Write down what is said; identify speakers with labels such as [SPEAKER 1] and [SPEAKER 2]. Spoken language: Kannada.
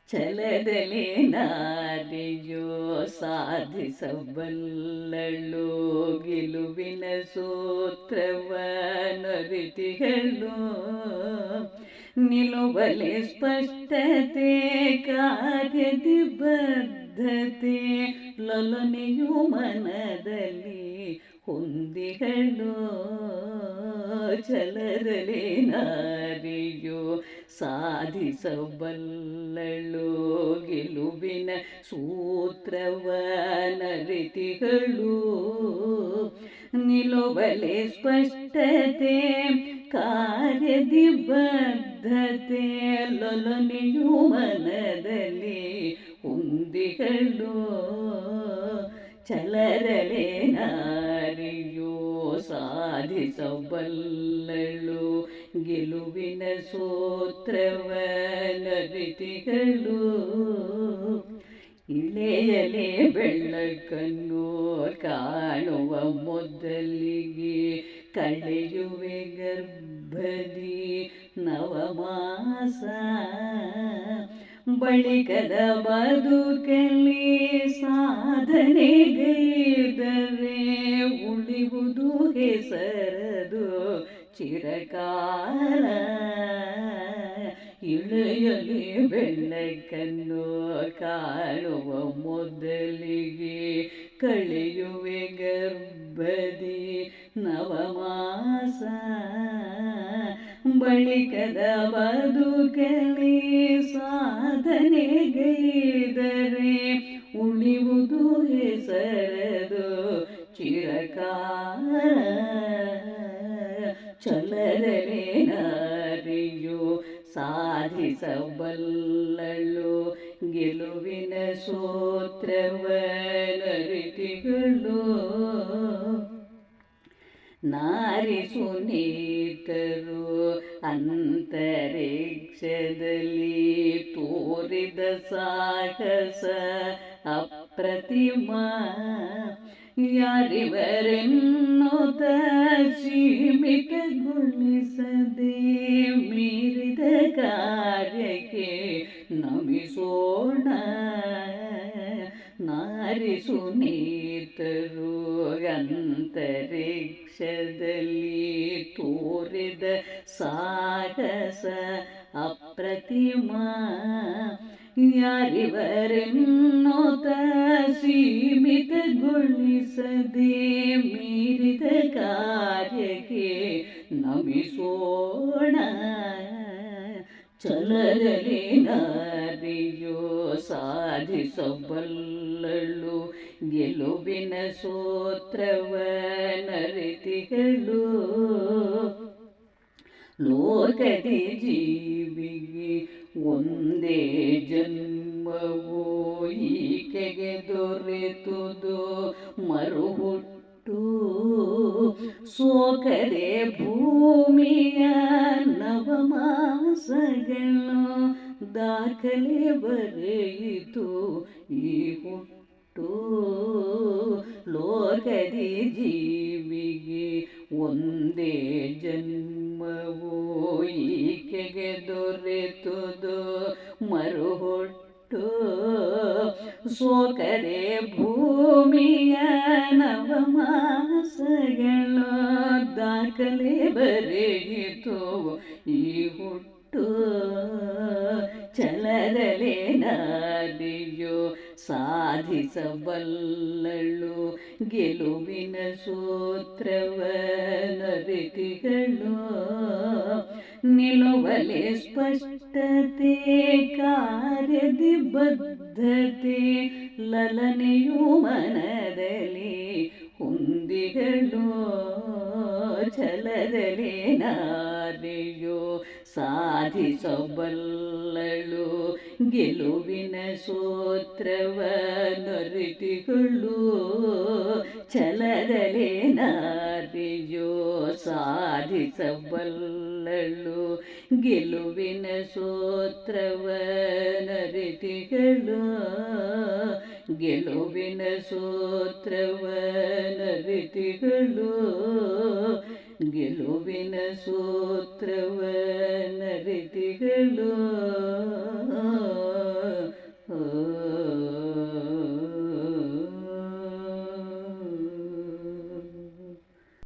[SPEAKER 1] ಛಲದಲ್ಲಿ ನಾರಿಯೋ ಸಾಧಿಸಬಲ್ಲಳು ಗೆಲುವಿನ ಸೂತ್ರವನರಿತಿಗಳು ನಿಲುವಲಿ ಸ್ಪಷ್ಟತೆ ಕಾರ್ಯದಿ ಬದ್ಧತೆ ಲೊಲನೆಯು ಮನದಲ್ಲಿ ಹೊಂದಿಗಳು ಛಲದಲ್ಲಿ ನಾರಿಯೋ ಸಾಧಿಸಬಲ್ಲಳು ಗೆಲುವಿನ ಸೂತ್ರವನರಿತಿಗಳು ನಿಲುವಲಿ ಸ್ಪಷ್ಟತೆ ಕಾರ್ಯದಿ ಬದ್ಧತೆ ಲೊಲನೆಯು ಮನದಲ್ಲಿ ಹೊಂದಿಗಳು ಛಲದಲ್ಲಿ ನಾರಿಯೋ ಸಾಧಿಸಬಲ್ಲಳು ಗೆಲುವಿನ ಸೂತ್ರವನರಿತಿಗಳು ಇಳೆಯಲೆ ಬೆಳಕನ್ನು ಕಾಣುವ ಮೊದಲಿಗೆ ಕಳೆಯುವೆ ಗರ್ಭದಿ ನವಮಾಸ ಬಳಿಕದ ಬದುಕಲ್ಲಿ ಸಾಧನೆಗೈದರೆ ಉಳಿವುದು ಹೆಸರದು ಚಿರಕಾಲ ಇಳೆಯಲಿ ಬೆಳಕನ್ನು ಕಾಣುವ ಮೊದಲಿಗೆ ಕಳೆಯುವೆ ಗರ್ಭದಿ ನವಮಾಸ ಬಳಿಕದ ಬದುಕಲಿ ಸಾಧನೆಗೈದರೆ ಉಳಿವುದು ಹೆಸರದು ಚಿರಕಾಲ ಛಲದಲ್ಲಿ ನಾರಿಯೋ ಸಾಧಿಸಬಲ್ಲಳು ಗೆಲುವಿನ ಸೂತ್ರವನರಿತಿಗಳು ನಾರಿ ಸುನೀತರು ಅಂತರಿಕ್ಷದಲ್ಲಿ ತೋರಿದ ಸಾಹಸ ಅಪ್ರತಿಮ ಯಾರಿವರೆನ್ನುತ್ತ ಸೀಮಿತಗೊಳಿಸದೆ ಮೀರಿದ ಕಾರ್ಯಕ್ಕೆ ನಮಿಸೋಣ ನಾರಿ ಸುನೀತರು ಅಂತರಿಕ್ಷದಲ್ಲಿ ತೋರಿದ ಸಾಹಸ ಅಪ್ರತಿಮ ಯಾರಿವರೆನ್ನುತ್ತ ಸೀಮಿತಗೊಳಿಸದೆ ಮೀರಿದ ಕಾರ್ಯಕ್ಕೆ ನಮಿಸೋಣ ಛಲದಲ್ಲಿ ನಾರಿಯೋ ಸಾಧಿಸಬಲ್ಲಳು ಗೆಲುವಿನ ಸೂತ್ರವನರಿತಿಗಳು ಲೋಕದಿ ಜೀವಿಗೆ ಒಂದೇ ಜನ್ಮವು ಈಕೆಗೆ ದೊರೆತುದು ಮರುಹುಟ್ಟು ಸೋಕದೆ ಭೂಮಿಯ ನವಮಾಸಗಳು ದಾಖಲೆ ಬರೆಯಿತು ಈ ಹುಟ್ಟು ಲೋಕದಿ ಜೀವಿಗೆ ಒಂದೇ ಜನ್ಮವು ಈಕೆಗೆ ದೊರೆತುದು ಮರುಹುಟ್ಟು ಸೋಕದೆ ಭೂಮಿಯ ನವಮಾಸಗಳು ದಾಖಲೆ ಬರೆಯಿತು ಈ ಹುಟ್ಟು ಛಲದಲ್ಲಿ ನಾರಿಯೋ ಸಾಧಿಸಬಲ್ಲಳು ಗೆಲುವಿನ ಸೂತ್ರವನರಿತಿಗಳು ನಿಲುವಲಿ ಸ್ಪಷ್ಟತೆ ಕಾರ್ಯದಿ ಬದ್ಧತೆ ಲಲನೆಯು ಮನದಲ್ಲಿ ಹೊಂದಿಗಳು ಛಲದಲ್ಲಿ ನಾರಿಯೋ ಸಾಧಿಸಬಲ್ಲಳು ಗೆಲುವಿನ ಸೂತ್ರವನರಿತಿಗಳು ಛಲದಲ್ಲಿ ನಾರಿಯೋ ಸಾಧಿಸಬಲ್ಲಳು ಗೆಲುವಿನ ಸೂತ್ರವನರಿತಿಗಳು ಗೆಲುವಿನ ಸೂತ್ರವನರಿತಿಗಳು ಗೆಲುವಿನ ಸೂತ್ರವನರಿತಿಗಳು